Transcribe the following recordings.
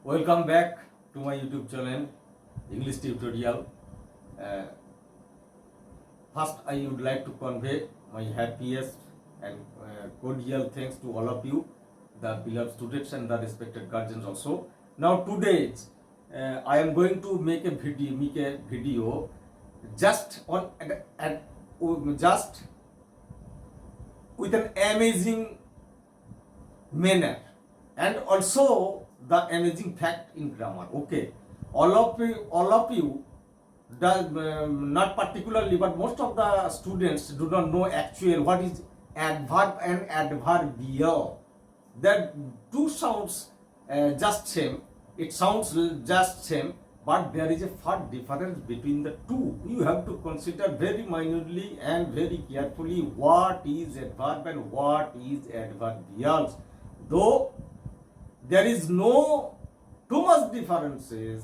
Welcome back to my YouTube channel, English Tutorial. Uh, First, I would like to convey my happiest and cordial thanks to all of you, the beloved students and the respected guardians also. Now, today I am going to make a video just on just with an amazing manner and also the amazing fact in grammar. Okay, all of you does not particularly, but most of the students do not know actually what is adverb and adverbial. That two sounds just same. It sounds just same, but there is a far difference between the two. You have to consider very minutely and very carefully what is adverb and what is adverbials. Though there is no too much differences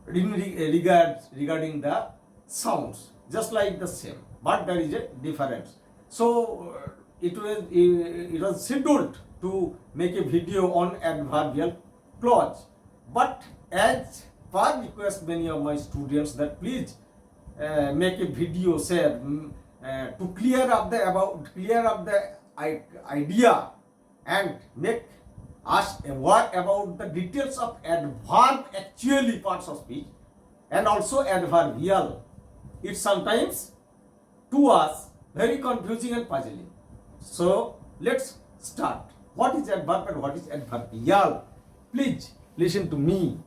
regarding the sounds, just like the same, but there is a difference. So it was scheduled to make a video on adverbial clause, but as per request many of my students that please make a video share to clear up the idea and make us aware about the details of adverb actually parts of speech and also adverbial. It's sometimes to us very confusing and puzzling. So let's start. What is adverb and what is adverbial? Please listen to me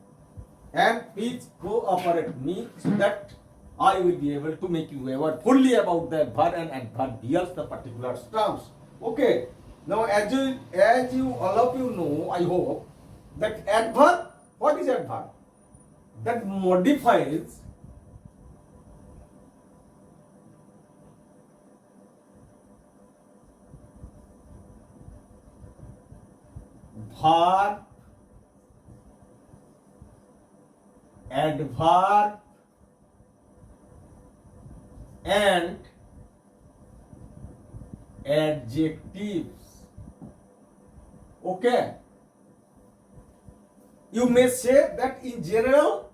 and please cooperate me so that I will be able to make you aware fully about the adverb and adverbials, the particular terms. Okay. Now, as you all of you know, I hope that adverb. What is adverb? That modifies verb, adverb, and adjectives. Okay. You may say that in general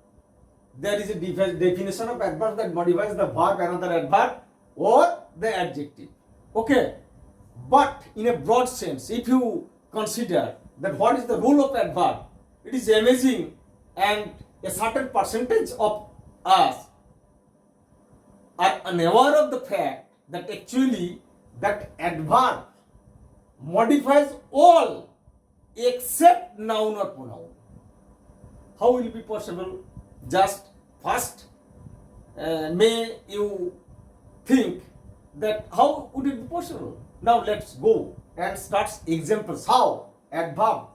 there is a definition of adverb that modifies the verb, another adverb, or the adjective. Okay. But in a broad sense, if you consider that what is the role of adverb, it is amazing, and a certain percentage of us are unaware of the fact that actually that adverb modifies all except noun or pronoun. How will it be possible? Just first, may you think that how would it be possible? Now let's go and start examples how adverb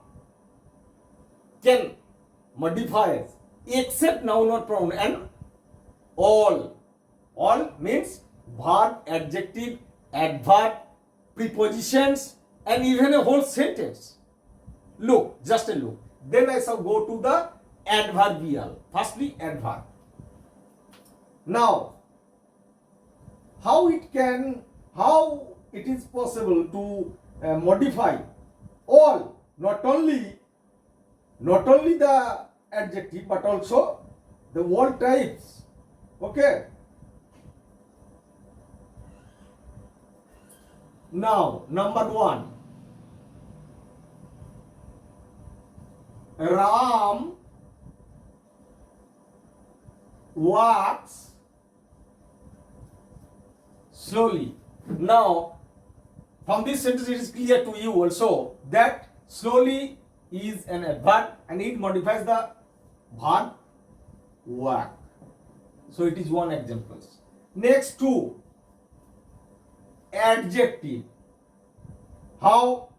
can modify except noun or pronoun and all. All means verb, adjective, adverb, prepositions, and even a whole sentence. Look, just a look. Then I shall go to the adverbial. Firstly, adverb. Now, how it is possible to modify all, not only the adjective but also the word types. Okay. Now, number one, Ram walks slowly. Now, from this sentence it is clear to you also that slowly is an adverb and it modifies the verb walk. So it is one example. Next two, adjective. How?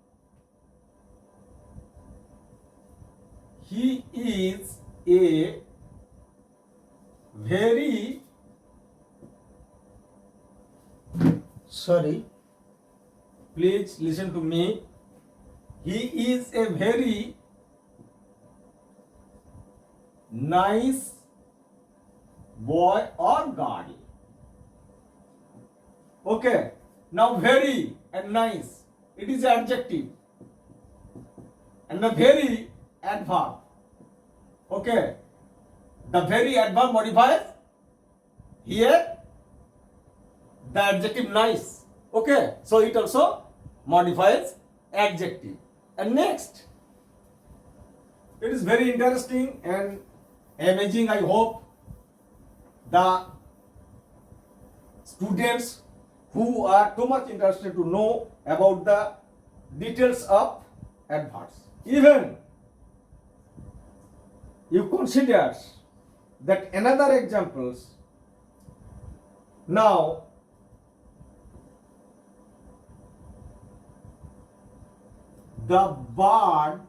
He is a very please listen to me. He is a very nice boy or girl. Okay. Now very and nice, it is adjective. And the very adverb. Okay. The very adverb modifies here the adjective nice. Okay. So it also modifies adjective. And next, it is very interesting and amazing. I hope the students who are too much interested to know about the details of adverbs. Even you consider that another examples. Now, the bird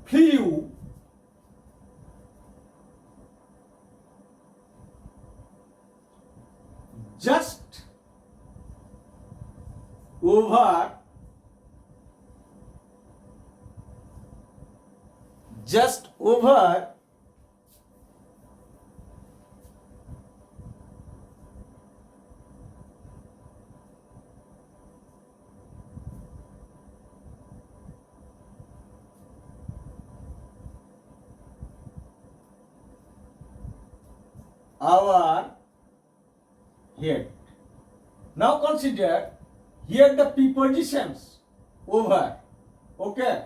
flew just over our head. Now consider here the prepositions over, okay,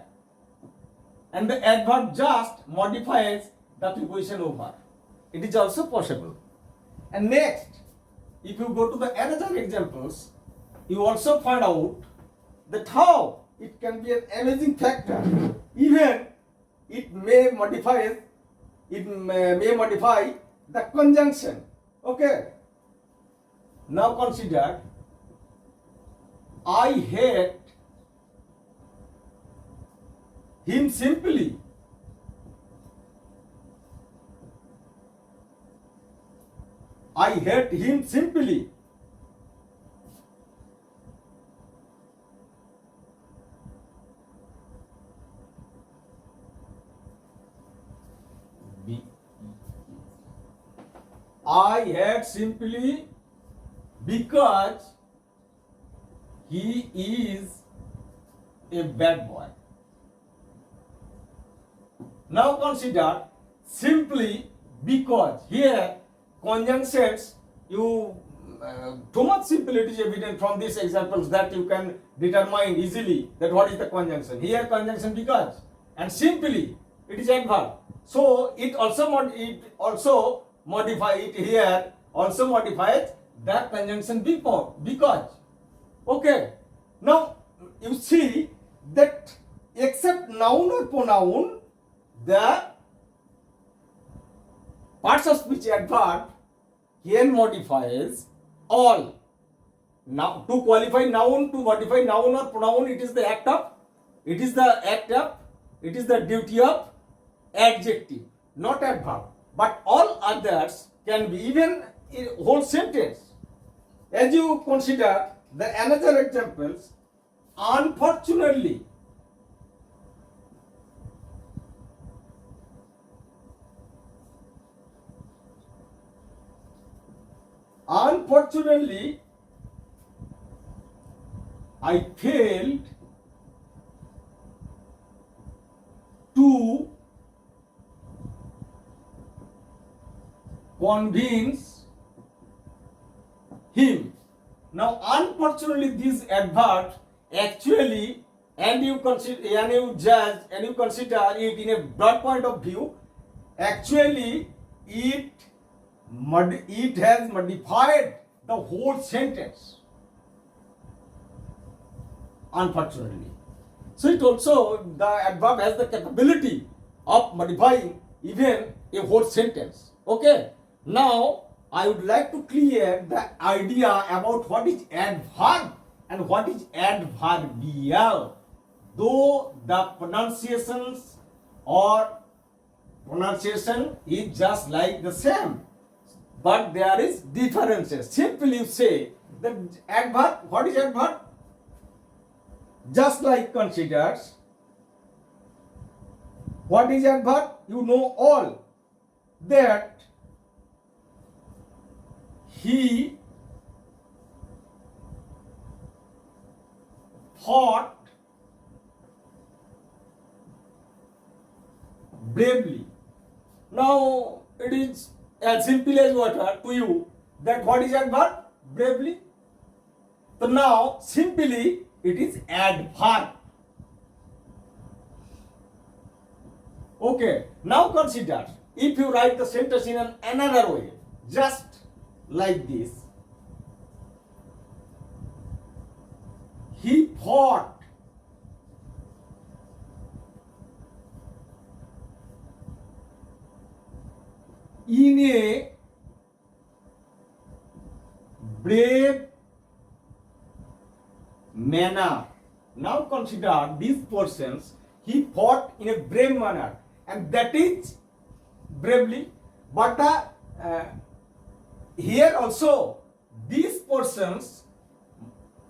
and the adverb just modifies the preposition over. It is also possible. And next, if you go to the another examples, you also find out that how it can be an amazing factor. Even it may modify the conjunction. Okay. Now consider, I hate him simply. I hate him simply. I hate simply because he is a bad boy. Now consider simply because. Here conjunctions, you too much simplicity is evident from these examples that you can determine easily that what is the conjunction. Here conjunction because, and simply it is adverb. So it also modifies the conjunction before because. Okay. Now you see that except noun or pronoun, the parts of speech adverb can modifies all. Now to qualify noun, to modify noun or pronoun, it is the duty of adjective, not adverb. But all others can be even in whole sentence. As you consider the another examples, unfortunately, I failed to convince him. Now, unfortunately, these adverbs actually, and you consider it in a broad point of view, actually it has modified the whole sentence. Unfortunately. So it also, the adverb has the capability of modifying even a whole sentence. Okay. Now I would like to clear the idea about what is adverb and what is adverbial. Though the pronunciation is just like the same, but there is differences. Simply you say that adverb, what is adverb? Just like considers, what is adverb? You know all that he fought bravely. Now it is as simple as water to you that what is adverb? Bravely. So now simply it is adverb. Okay, now consider if you write the sentence in another way, just like this. He fought in a brave manner. Now consider these persons. He fought in a brave manner, and that is bravely. But here also these persons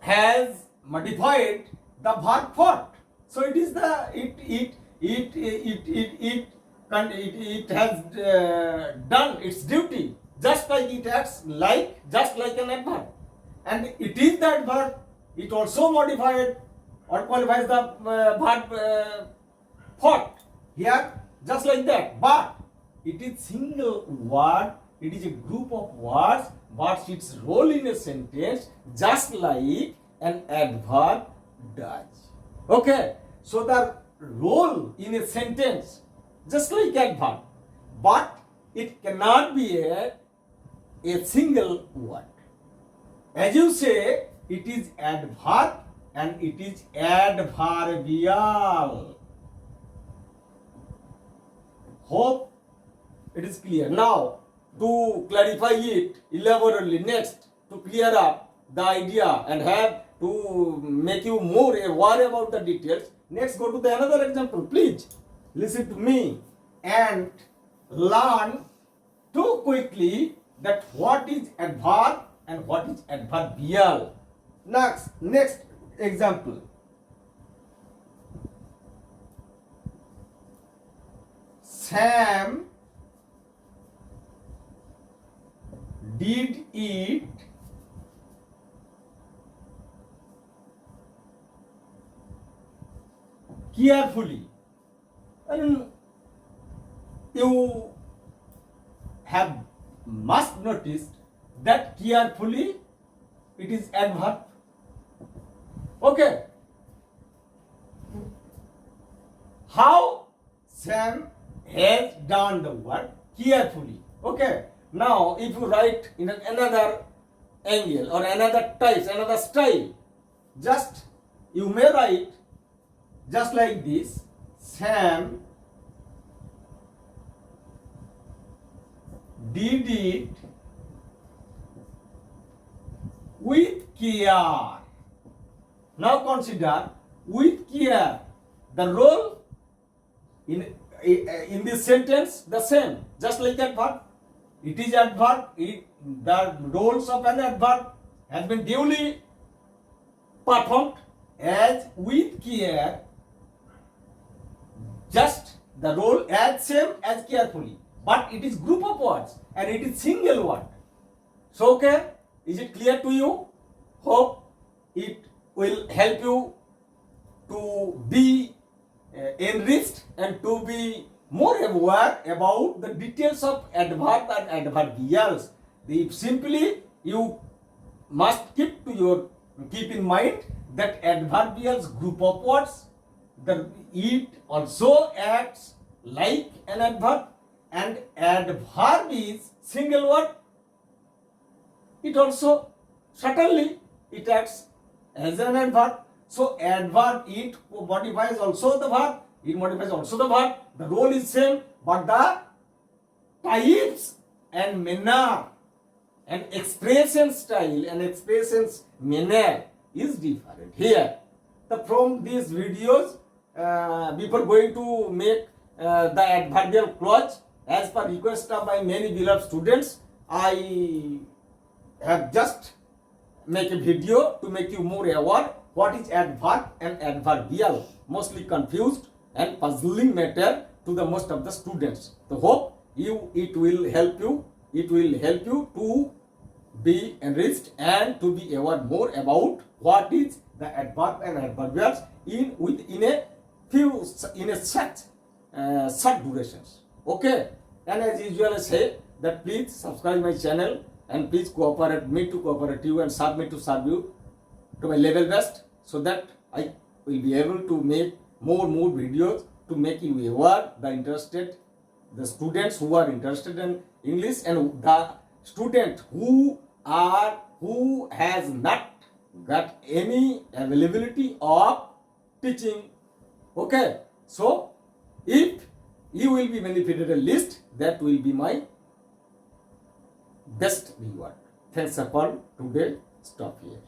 has modified the verb fought. So it is the it has done its duty, just like it acts just like an adverb, and it is the adverb. It also modified or qualifies the verb fought here, just like that. But it is single word. It is a group of words, but its role in a sentence just like an adverb does. Okay, so the role in a sentence just like adverb, but it cannot be a single word. As you say, it is adverb and it is adverbial. Hope it is clear. Now, to clarify it elaborately, next, to clear up the idea and have to make you more aware about the details, next go to the another example. Please listen to me and learn too quickly that what is adverb and what is adverbial. Next example. Sam did it carefully. And you have must notice that carefully it is adverb. Okay. How Sam has done the work carefully. Okay. Now, if you write in another angle or another type, another style, just you may write just like this. Sam did it with care. Now consider with care. The role in this sentence the same, just like adverb. It is adverb. The roles of an adverb has been duly performed as with care. Just the role as same as carefully, but it is group of words and it is single word. So okay, is it clear to you? Hope it will help you to be enriched and to be more aware about the details of adverb and adverbials. If simply you must keep in mind that adverbials group of words, it also acts like an adverb, and adverb is single word. It also certainly it acts as an adverb. So adverb, it modifies also the verb. It modifies also the verb. The role is same, but the types and manner and expression style and expressions manner is different here. From these videos, before going to make the adverbial clause as per request of my many beloved students, I have just make a video to make you more aware what is adverb and adverbial. Mostly confused and puzzling matter to the most of the students. So hope it will help you. It will help you to be enriched and to be aware more about what is the adverb and adverbials in a such short durations. Okay, and as usual I say that please subscribe my channel and please cooperate me to cooperate you and serve me to serve you to my level best, so that I will be able to make more videos to make you aware the students who are interested in English and the student who has not got any availability of teaching. Okay, so if you will be benefited at least, that will be my best reward. Thanks for today. Stop here.